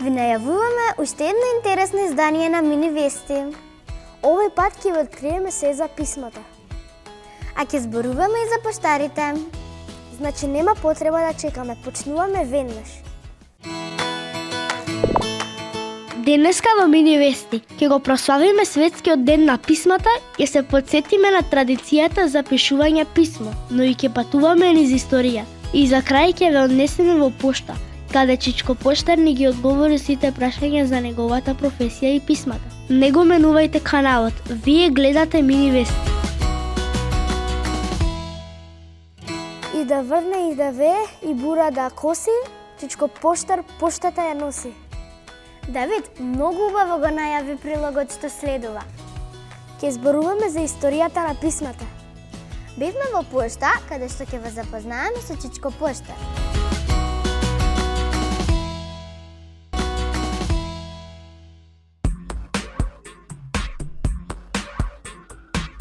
Ви најавуваме уште едно интересно издание на Мини Вести. Овој пат ќе ви откриеме се за писмата. А ќе зборуваме и за поштарите. Значи нема потреба да чекаме, почнуваме веднаш. Денеска во Мини Вести ќе го прославиме светскиот ден на писмата и се потсетиме на традицијата за пишување писмо, но и ќе патуваме низ историја. И за крај ќе ве однесеме во пошта, каде Чичко Поштар ни ги одговори сите прашања за неговата професија и писмата. Не го менувајте каналот, вие гледате Мини Вести. И да врне и да вее, и бура да коси, Чичко Поштар поштата ја носи. Давид, многу убаво го најави прилогот што следува. Ќе зборуваме за историјата на писмата. Бевме во пошта, каде што ќе ве запознаеме со Чичко Поштар.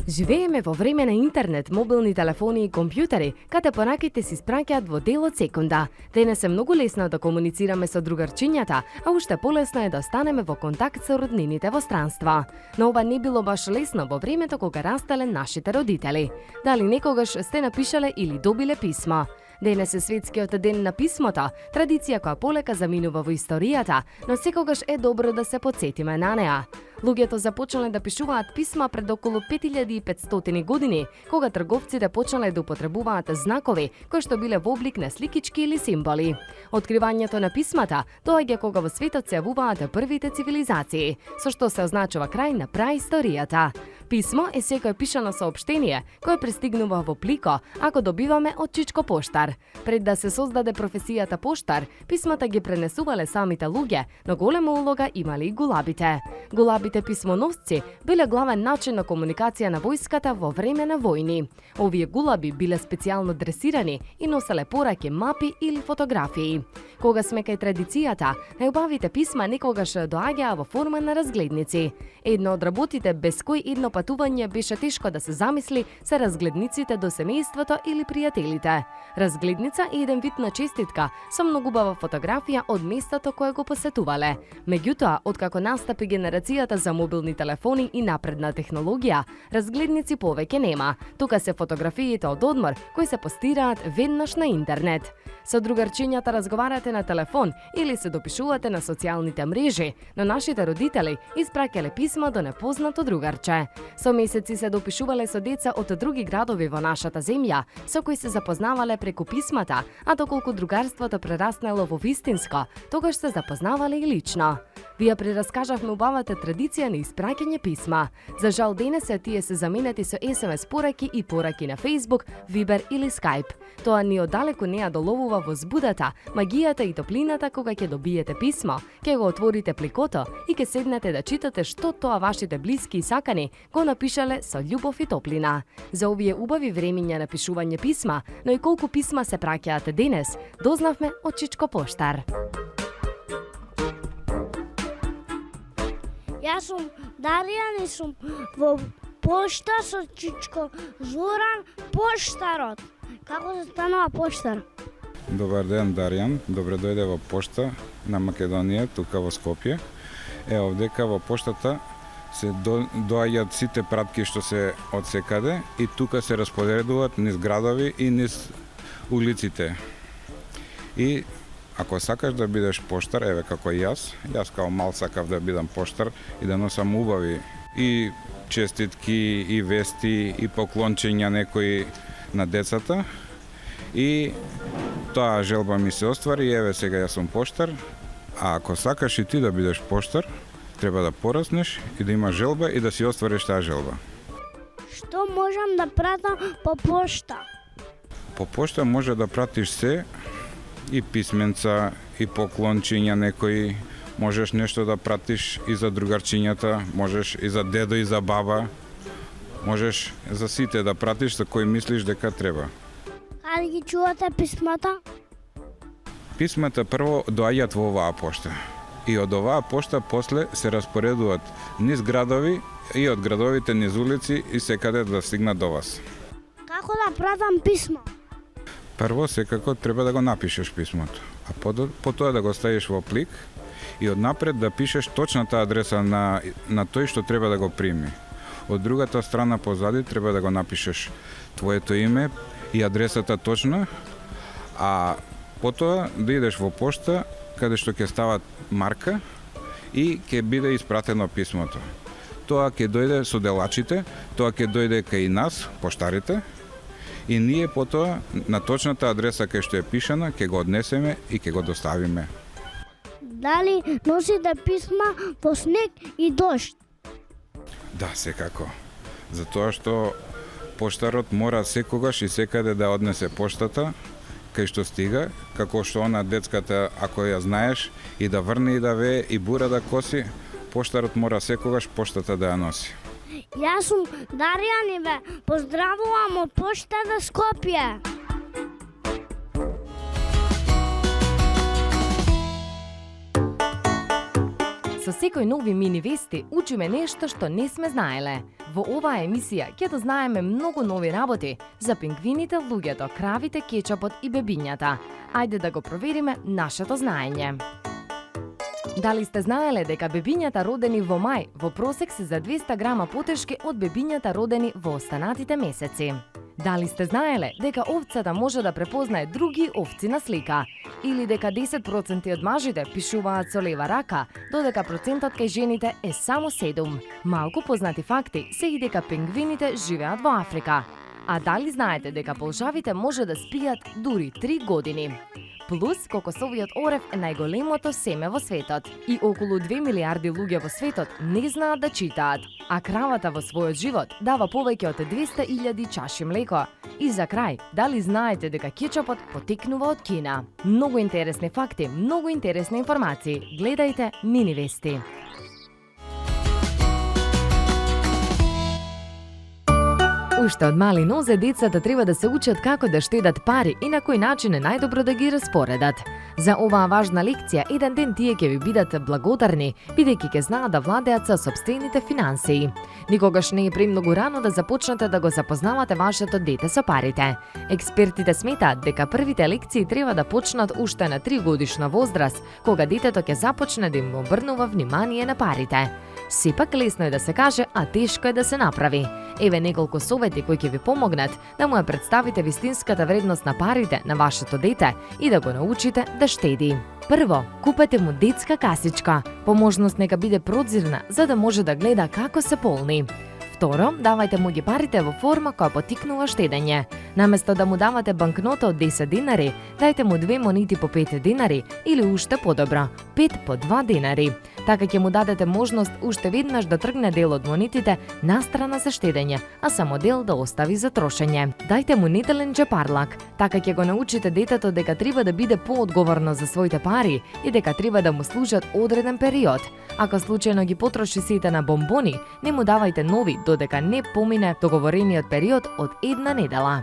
Живееме во време на интернет, мобилни телефони и компјутери, каде пораките се испраќаат во дел од секунда. Денес е многу лесно да комуницираме со другарчињата, а уште полесно е да останеме во контакт со роднините во странства. Но ова не било баш лесно во времето кога растеле нашите родители. Дали некогаш сте напишале или добиле писма? Денес е светскиот ден на писмото, традиција која полека заминува во историјата, но секогаш е добро да се потсетиме на неа. Луѓето започнале да пишуваат писма пред околу 5500 години, кога трговците почнале да употребуваат знакови, кои што биле во облик на сликички или символи. Откривањето на писмата доаѓа кога во светот се јавуваат првите цивилизации, со што се означува крај на праисторијата. Писмо е секое пишано соопштение кое пристигнува во плико ако добиваме од Чичко Поштар. Пред да се создаде професијата поштар, писмата ги пренесувале самите луѓе, но голема улога имале и гулабите. Гулабите писмоносци биле главен начин на комуникација на војската во време на војни. Овие гулаби биле специјално дресирани и носеле пораки, мапи или фотографии. Кога сме кај традицијата, најубавите писма некогаш доаѓаа во форма на разгледници. Едно од работите без кој едно патување беше тешко да се замисли се разгледниците до семејството или пријателите. Разгледница е еден вид на честитка со многу убава фотографија од местото кое го посетувале. Меѓутоа, откако настапи генерацијата за мобилни телефони и напредна технологија, разгледници повеќе нема. Тука се фотографиите од одмор кои се постираат веднаш на интернет. Со другарчињата разговарате на телефон или се допишувате на социјалните мрежи, но нашите родители испраќале писма до непознато другарче. Со месеци се допишувале со деца од други градови во нашата земја, со кои се запознавале преку писмата, а доколку другарството прераснало во вистинско, тогаш се запознавале и лично. Ви ја прераскажавме убавата традиција на испраќање писма. За жал денес тие се заменети со SMS пораки и пораки на Facebook, Viber или Skype. Тоа ни оддалеку не ја доловува возбудата, магијата и топлината кога ќе добиете писмо, ќе го отворите пликото и ќе седнете да читате што тоа вашите блиски и сакани го напишале со љубов и топлина. За овие убави времиња на пишување писма, но и колку писма се праќаат денес, дознавме од Чичко Поштар. Јас сум Даријан и сум во пошта со Чичко Зоран Поштарот. Како се станува поштар? Добар ден, Даријан. Добре дојде во пошта на Македонија, тука во Скопје. Овдека во поштата се доаѓаат сите пратки што се од секаде и тука се распоредуваат низ градови и низ улиците. И ако сакаш да бидеш поштар, еве како јас као мал сакав да бидам поштар и да носам убави и честитки, и вести, и поклончења некои на децата. И таа желба ми се оствари, еве сега јас сум поштар, а ако сакаш и ти да бидеш поштар, треба да пораснеш и да имаш желба и да си оствариш таа желба. Што можам да пратам по пошта? По пошта може да пратиш се, и писменца, и поклончиња некои, можеш нешто да пратиш и за другарчињата, можеш и за дедо и за баба, можеш за сите да пратиш за кој мислиш дека треба. Каде ги чувате писмата? Писмата прво доаѓаат во оваа пошта. И од оваа пошта после се распоредуваат низ градови и од градовите низ улици и секаде да стигнат до вас. Како да пратам писмо? Прво секако треба да го напишеш писмото, а потоа да го ставиш во плик и однапред да пишеш точната адреса на тој што треба да го прими. Од другата страна позади треба да го напишеш твоето име и адресата точна, а потоа да идеш во пошта каде што ќе стават марка и ќе биде испратено писмото. Тоа ќе дојде со делачите, тоа ќе дојде кај нас, поштарите, и ние потоа на точната адреса кај што е пишана ќе го однесеме и ќе го доставиме. Дали носите писма во снег и дожд? Да, секако. Затоа што поштарот мора секогаш и секаде да однесе поштата кај што стига, како што она детската, ако ја знаеш, и да врне и да вее и бура да коси, поштарот мора секогаш поштата да ја носи. Јас сум Дарјан и ве поздравувам од поштата Скопје. Со секој нови мини вести учиме нешто што не сме знаеле. Во оваа емисија ќе дознаеме многу нови работи за пингвините, луѓето, кравите, кетчупот и бебињата. Ајде да го провериме нашето знаење. Дали сте знаеле дека бебињата родени во мај во просек се за 200 грама потешки од бебињата родени во останатите месеци? Дали сте знаеле дека овцата може да препознае други овци на слика? Или дека 10% од мажите пишуваат со лева рака, додека процентот кај жените е само 7? Малку познати факти се и дека пингвините живеат во Африка. А дали знаете дека полжавите може да спијат дури 3 години? Плюс, кокосовиот орев е најголемото семе во светот и околу 2 милиарди луѓе во светот не знаат да читаат, а кравата во својот живот дава повеќе од 200.000 чаши млеко. И за крај, дали знаете дека кетчупот потекнува од Кина? Многу интересни факти, многу интересни информации. Гледајте Мини вести. Уште од мали нозе децата треба да се учат како да штедат пари и на кој начин е најдобро да ги распоредат. За оваа важна лекција еден ден тие ќе ви бидат благодарни, бидејќи ќе знаат да владеат со сопствените финансии. Никогаш не е премногу рано да започнете да го запознавате вашето дете со парите. Експертите сметаат дека првите лекции треба да почнат уште на 3 годишна возраст, кога детето ќе започне да им обрнува внимание на парите. Сепак лесно е да се каже, а тешко е да се направи. Еве неколку совети кои ќе ви помогнат да му ја представите вистинската вредност на парите на вашето дете и да го научите да штеди. Прво, купете му детска касичка. По можност нека биде прозирна, за да може да гледа како се полни. Второ, давајте му ги парите во форма која поттикнува штедење. Наместо да му давате банкнота од 10 динари, дајте му 2 монети по 5 динари или уште подобро, 5 по 2 динари. Така ќе му дадете можност уште веднаш да тргне дел од монетите настрана за штедење, а само дел да остави за трошење. Дајте му неделен џепарлак. Така ќе го научите детето дека треба да биде поодговорно за своите пари и дека треба да му служат одреден период. Ако случајно ги потроши сите на бомбони, не му давајте нови додека не помине договорениот период од 1 недела.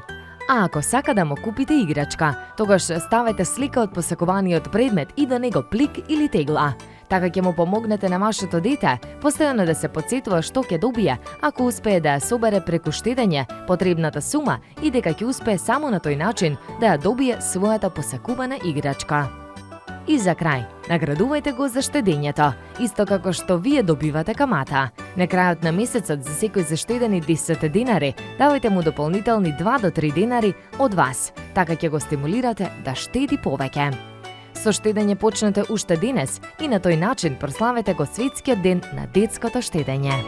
А ако сака да му купите играчка, тогаш ставете слика од посакуваниот предмет и до него плик или тегла. Така ќе му помогнете на вашето дете постојано да се потсетува што ќе добие ако успее да ја собере преку штедење потребната сума и дека ќе успее само на тој начин да ја добие својата посакувана играчка. И за крај, наградувајте го за штедењето, исто како што вие добивате камата. На крајот на месецот за секој заштедени 10 динари, давајте му дополнителни 2 до 3 динари од вас. Така ќе го стимулирате да штеди повеќе. Со штедење почнете уште денес и на тој начин прославете го светскиот ден на детското штедење.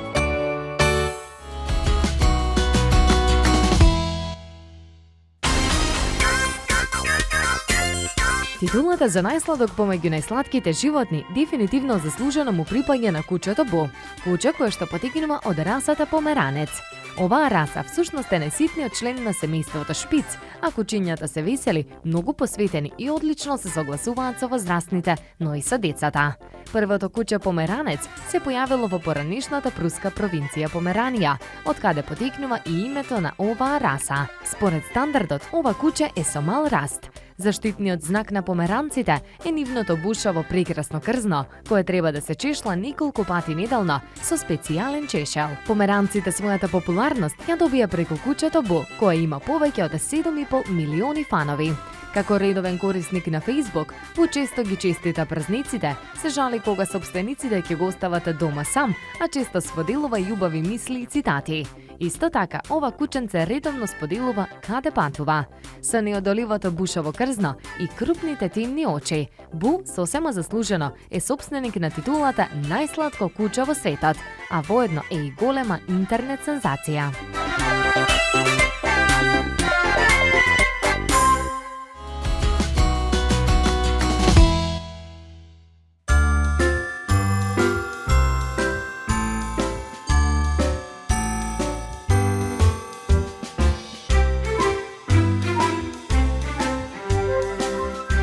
Титулата за најсладок помеѓу најсладките животни дефинитивно заслужено му припаѓа на кучето Бо, куче кое што потекнува од расата померанец. Оваа раса всушност е најситниот член на семејството шпиц, а кучињата се весели, многу посветени и одлично се согласуваат со возрастните, но и со децата. Првото куче померанец се појавило во поранешната пруска провинција Померанија, од каде потекнува и името на оваа раса. Според стандардот, ова куче е со мал раст. Заштитниот знак на померанците е нивното бушаво прекрасно крзно, кое треба да се чешла неколку пати неделно со специјален чешел. Померанците својата популарност ја добија преку кучето Бо, кое има повеќе од 7,5 милиони фанови. Како редовен корисник на Facebook, Бу често ги честита празниците, се жали кога собствениците ќе го остават дома сам, а често споделува љубави мисли и цитати. Исто така, ова кученце редовно споделува каде патува. Со неодоливото бушово крзно и крупните темни очи, Бу сосема заслужено е собственик на титулата најсладко куче во светот, а воедно е и голема интернет сензација.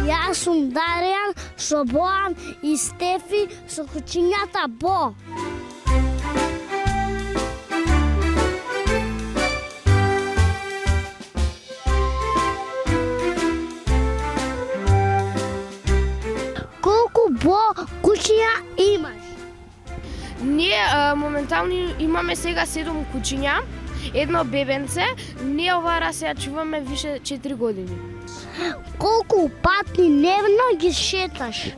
Јас сум Даријан, со Боан и Стефи, со кучињата Бо. Колку Бо кучиња имаш? Ние моментално имаме сега 7 кучиња, едно бебенце, ние оваа се ја чуваме више 4 години. Колку пати дневно ги шеташ?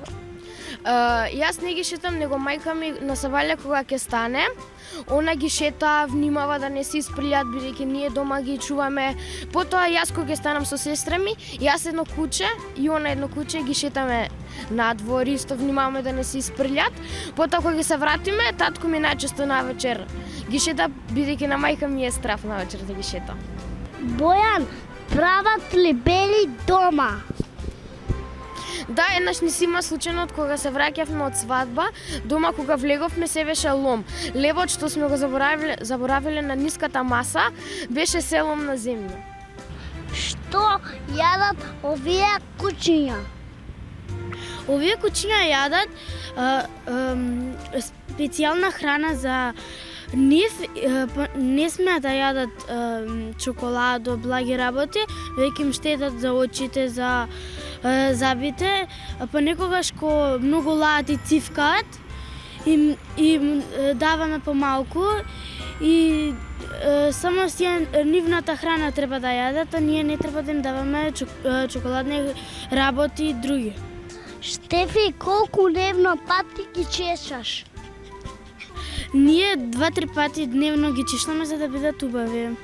Јас не ги шетам, него мајка ми на савалја кога ќе стане, она ги шета, внимава да не се исприлјат, бидејќи ние дома ги чуваме. Потоа јас кога ќе станам со сестра ми, јас едно куче и она едно куче ги шетаме надвор, исто внимаваме да не се исприлјат. Потоа кога ќе се вратиме, татко ми најчесто навечер ги шета, бидејќи на мајка ми е страф навечер да ги шета. Бојан, прават ли бели дома? Да, еднаш ни си има случајно од кога се враќавме од свадба, дома кога влеговме се беше лом. Левот што сме го заборавиле на ниската маса, беше се лом на земја. Што јадат овие кучиња? Овие кучиња јадат специјална храна за нив, не смеат да јадат чоколадо, благи работи, веќе им штетат за очите, за забите, понекогаш ко многу лаат и цивкаат, им даваме помалку и само си нивната храна треба да јадат, а ние не треба да им даваме чоколадни работи и други. Штефи, колку дневно пати ги чешаш? Ние 2-3 пати дневно ги чешаме за да бидат убави.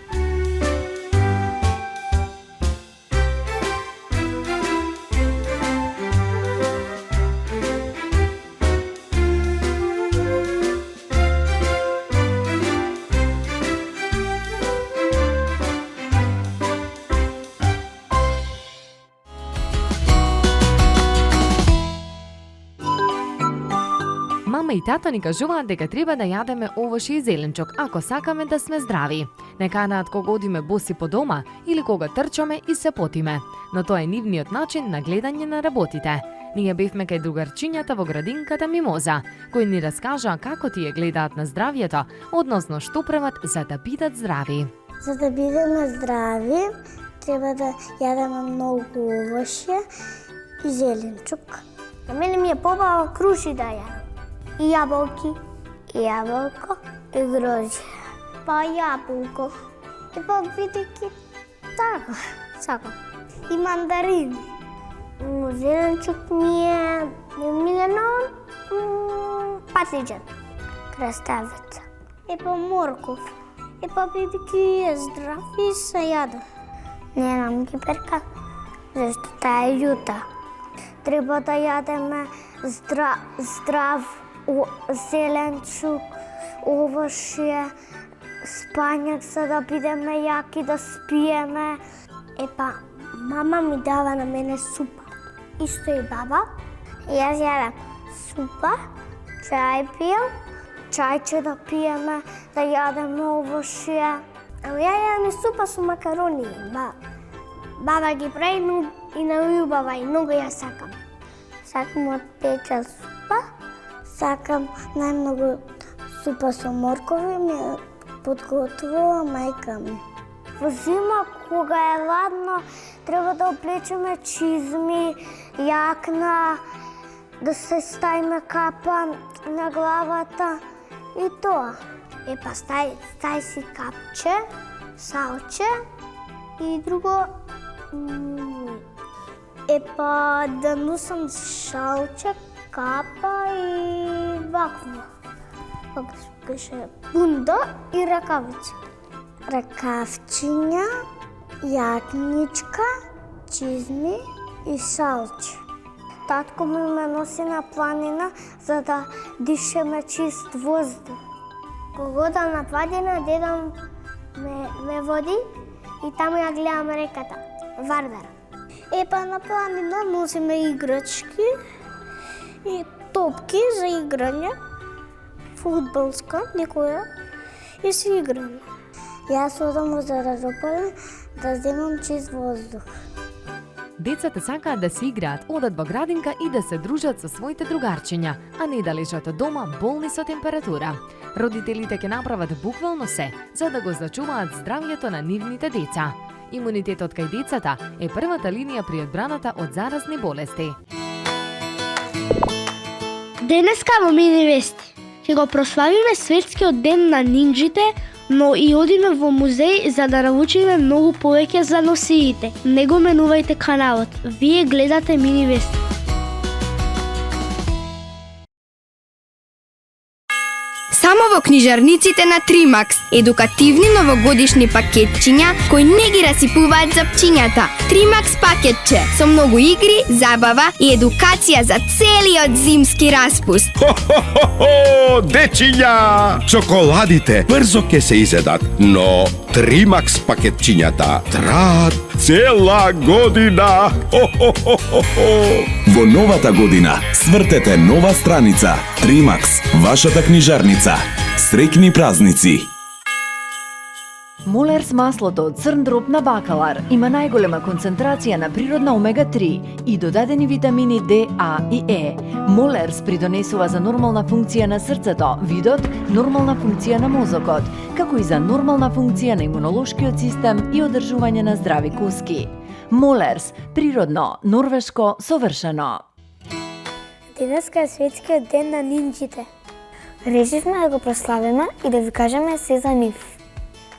Мама и тато ни кажуваат дека треба да јадеме овошје и зеленчок ако сакаме да сме здрави. Не канаат кога одиме боси по дома или кога трчаме и се потиме, но тоа е нивниот начин на гледање на работите. Ние бевме кај другарчињата во градинката Мимоза, кои ни раскажаа како тие гледаат на здравието, односно што прават за да бидат здрави. За да бидеме здрави, треба да јадеме многу овошје и зеленчук. На мене ми е побаво круши да јадам. И јаболки. И јаболко. И грозје. Па јаболко. И па бидејќи така, сакам. И мандарин. Зеленчук ми е милено патлиџан. Краставица. И па морков. И па бидејќи е здрав и се јадам. Не нам ги перка, зашто таа е љута. Треба да јадеме здрав зеленчук, овошје, спањак за да бидеме јаки да спиеме. Епа, мама ми дава на мене супа. Исто и баба. Јас јадам супа, чај пијам, чајче да пиеме, да јадеме овошје. Ама ја јадам и супа со макарони. Баба ги прави и најубава и многу ја сакам. Сакам од печал супа, сакам најмногу супа со моркови, ми подготвува мајка ми. Во зима, кога е ладно, треба да облечеме чизми, јакна, да се ставиме капа на главата и тоа. Епа, стај си капче, салче и друго Па да носам шалче, капа и вакво. Како беше бунда и ракавици. Ракавчиња, јакничка, чизми и шалче. Татко ми ме носи на планина за да дишеме чист воздух. Кога одам на планина, дедо ме води и таму ја гледам реката, Вардар. Па на планина носиме играчки и топки за играње, фудбалска, некоја, и си играме. Јас одам во Зарарополе да земам чист воздух. Децата сакаат да се играат, одат во градинка и да се дружат со своите другарчиња, а не да лежат од дома болни со температура. Родителите ќе направат буквално се, за да го зачуваат здравјето на нивните деца. Имунитетот кај децата е првата линија при одбраната од заразни болести. Денеска во Мини Вести ќе го прославиме светскиот ден на нинџите, но и одиме во музеј за да научиме многу повеќе за носиите. Не го менувајте каналот. Вие гледате Мини Вести. Само во книжарниците на Тримакс, едукативни новогодишни пакетчиња кои не ги расипуваат за пчињата. Тримакс пакетче со многу игри, забава и едукација за целиот зимски распуст. Хо-хо-хо-хо, дечиња! Чоколадите брзо ќе се изедат, но Тримакс пакетчињата траат цела година. Хо-хо-хо-хо-хо. Во новата година свртете нова страница. Тримакс, вашата книжарница. Среќни празници! Молерс маслото од црн дроб на бакалар има најголема концентрација на природна омега-3 и додадени витамини D, A и E. Молерс придонесува за нормална функција на срцето, видот, нормална функција на мозокот, како и за нормална функција на имунолошкиот систем и одржување на здрави коски. Молерс, природно, норвешко, совршено. Денеска е светскиот ден на нинџите. Решивме да го прославиме и да ви кажеме се за нив.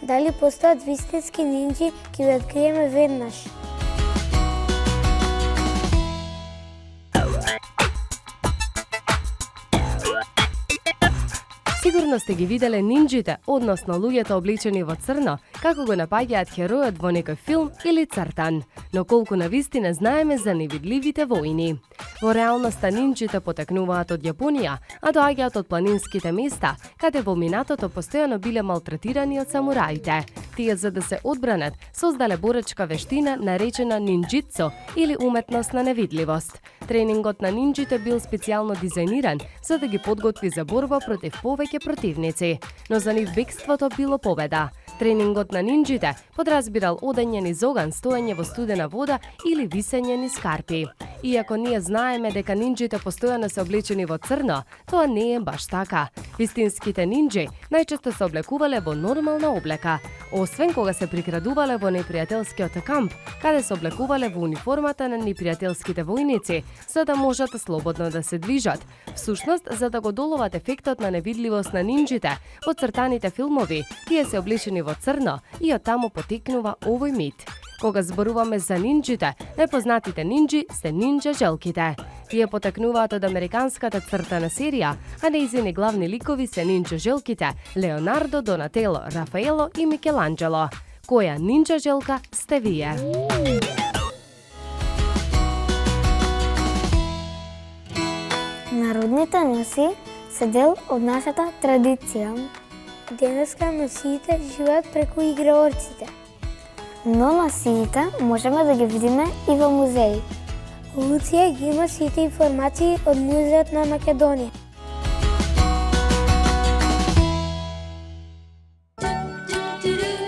Дали постојат вистински нинџи, ќе ви откриеме веднаш. Сигурно сте ги виделе нинџите, односно луѓето облечени во црно, како го напаѓаат херојот во некој филм или цртан. Но колку навистина знаеме за невидливите војни. Во реалноста нинџите потекнуваат од Јапонија, а доаѓаат од планинските места, каде во минатото постојано биле малтретирани од самураите. Тие за да се одбранат, создале боречка вештина наречена нинџицу или уметност на невидливост. Тренингот на нинџите бил специјално дизајниран за да ги подготви за борба против повеќе противници, но за нив бегството било победа. Тренингот на нинџите подразбирал одење низ оган, стоење во студена вода или висење низ карпи. Иако ние знаеме дека нинџите постојано се облечени во црно, тоа не е баш така. Вистинските нинџи најчесто се облекувале во нормална облека, освен кога се прикрадувале во непријателскиот камп, каде се облекувале во униформата на непријателските војници, за да можат слободно да се движат. Всушност, за да го доловат ефектот на невидливост на нинџите, во цртаните филмови, тие се облечени во црно и од таму потекнува овој мит. Кога зборуваме за нинџите, најпознатите нинџи се нинџа желките. Тие потекнуваат од американската цртана серија, а нејзини главни ликови се нинџа желките Леонардо, Донатело, Рафаело и Микеланџело. Која нинџа желка сте вие? Народните носи се дел од нашата традиција. Денеска носиите живеат преку играорците. Но носиите можеме да ги видиме и во музеи. Луција ги има сите информации од Музеот на Македонија.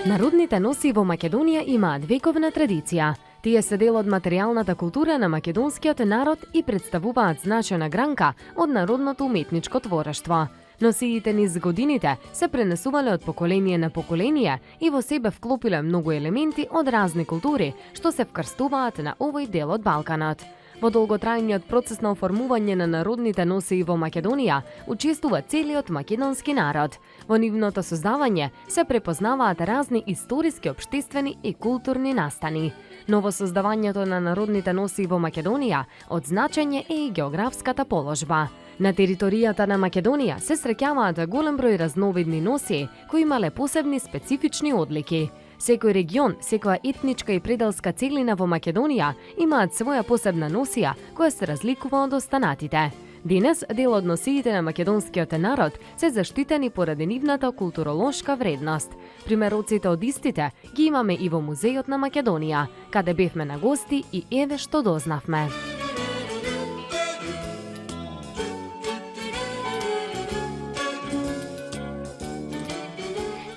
Народните носи во Македонија имаат вековна традиција. Тие се дел од материјалната култура на македонскиот народ и представуваат значајна гранка од народното уметничко творештво. Носиите низ годините се пренесувале од поколение на поколение и во себе вклопиле многу елементи од разни култури, што се вкрстуваат на овој дел од Балканот. Во долготрајниот процес на оформување на народните носии во Македонија учествува целиот македонски народ. Во нивното создавање се препознаваат разни историски, општествени и културни настани. Но во создавањето на народните носии во Македонија од значење е и географската положба. На територијата на Македонија се среќаваат голем број разновидни носии кои имале посебни специфични одлики. Секој регион, секоја етничка и пределска целина во Македонија имаат своја посебна носија која се разликува од останатите. Денес дел од носиите на македонскиот народ се заштитени поради нивната културолошка вредност. Примероците од истите ги имаме и во Музејот на Македонија, каде бевме на гости и еве што дознавме.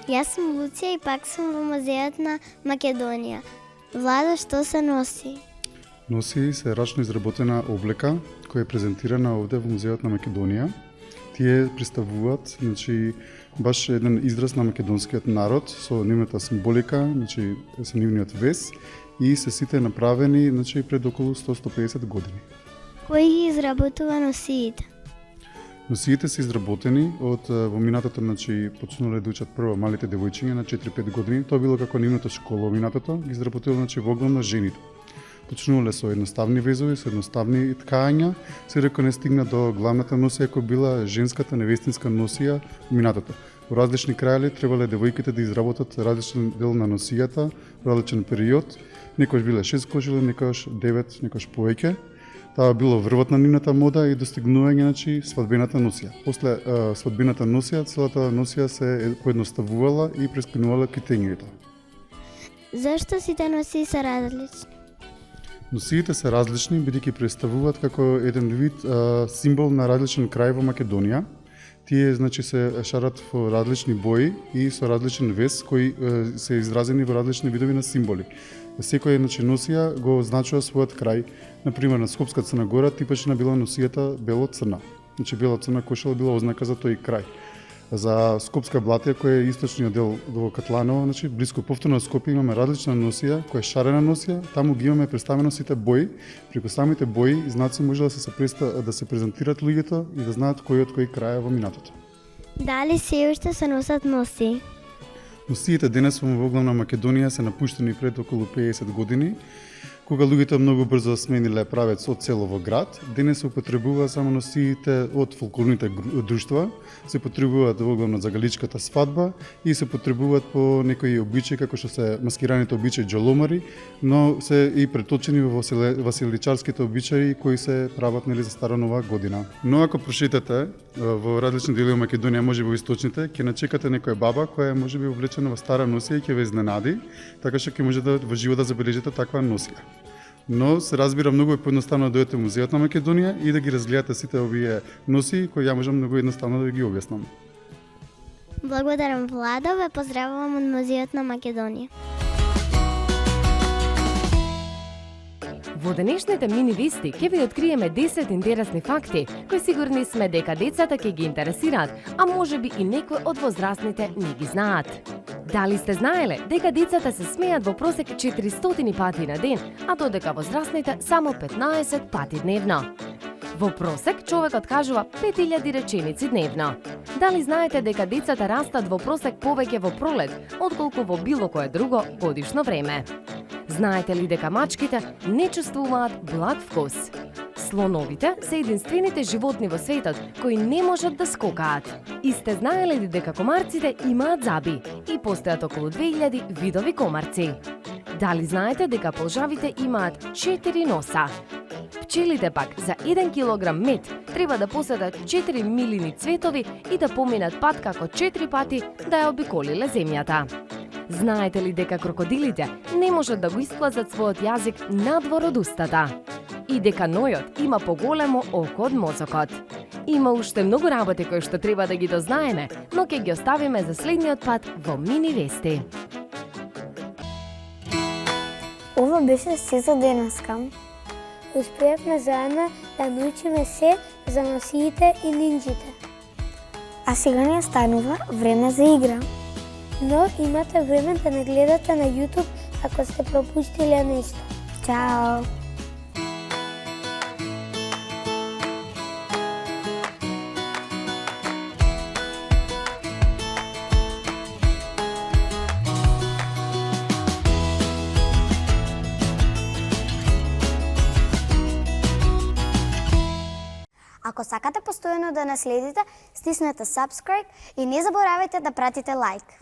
Јас сум Луција и пак сум во Музејот на Македонија. Владо, што се носи? Носи се рачно изработена облека која е презентирана овде во Музејот на Македонија. Тие представуваат, баш еден израз на македонскиот народ со нивната символика, со нивниот вес и се сите направени, пред околу 100-150 години. Кој ги изработува носиите? Носиите се изработени од во минатото, почнале да учат прво малите девојчиња на 4-5 години. Тоа било како нивната школа во минатото, ги изработило во огромна жените. Почнувале со едноставни везови, со едноставни ткања, се река не стигна до главната носија која била женската невестинска носија во минатото. Во различни крајли требале девојките да изработат различен дел на носијата во различен период. Некојаш биле 6 кожили, некојаш 9, некојаш повеќе. Таа било врвот на нивната мода и достигнување свадбената носија. После свадбената носија, целата носија се поедноставувала и прескинувала китењето. Зашто сите носии се различни? Носиите се различни, бидејќи представуваат како еден вид символ на различен крај во Македонија. Тие се шарат во различни бои и со различен вес кои се изразени во различни видови на символи. Секоја носија го означува својот крај. Например, на Скопска Црна Гора типична била носијата бело-црна. Бело-црна кошела била ознака за тој крај. За Скопска Блатија, која е источниот дел во Катланово, блиско повторно Скопје, имаме различна носија, која е шарена носија. Таму ги имаме представено сите бои. Преку самите бои и знаци може да се презентират луѓето и да знаат кој од кој крај е во минатото. Дали се уште се носат носи? Носиите денес во главна Македонија се напуштени пред околу 50 години, кога луѓето многу брзо смениле правец од село во град. Денес се употребува само носиите од фолклорните друштва, се потребуваат во главно за галичката свадба и се потребуваат по некои обичаи како што се маскираните обичаи џоломари, но се и преточени во васеличарските обичаи кои се прават за Стара Нова година. Но ако прошетате во различни делови Македонија, можеби во источните, ќе начекате некоја баба која можеби облечена во стара носија и ќе ве изненади, така што ќе можете во живо да забележите таква носија. Но се разбира многу е поедноставно да дојдете во Музејот на Македонија и да ги разгледате сите овие носии кои ја можам многу едноставно да ви ги објаснам. Благодарам, Владо, ве поздравувам од Музејот на Македонија. Во денешните мини вести ќе ви откриеме 10 интересни факти кои сигурни сме дека децата ќе ги интересираат, а можеби и некој од возрастните не ги знаат. Дали сте знаеле дека децата се смеат во просек 400 пати на ден, а додека возрастните само 15 пати дневно? Во просек човекот кажува 5000 реченици дневно. Дали знаете дека децата растат во просек повеќе во пролет, отколку во било кое друго годишно време? Знаете ли дека мачките не чувствуваат благ вкус? Слоновите се единствените животни во светот кои не можат да скокаат. И сте знаеле ли дека комарците имаат заби и постојат околу 2000 видови комарци? Дали знаете дека полжавите имаат 4 носа? Пчелите пак за 1 килограм мед треба да поседат 4 милини цветови и да поминат пат како 4 пати да ја обиколиле земјата. Знаете ли дека крокодилите не можат да го исклазат својот јазик надвор од устата? И дека нојот има поголемо око од мозокот. Има уште многу работи кои што треба да ги дознаеме, но ќе ги оставиме за следниот пат во мини вести. Ова беше се за денеска. Успеавме заедно да научиме се за носиите и нинџите. А сега ни останува време за игра. Но имате време да не гледате на YouTube ако сте пропустиле нешто. Чао! Ако сакате постојано да наследите, стиснете subscribe и не заборавајте да пратите лайк.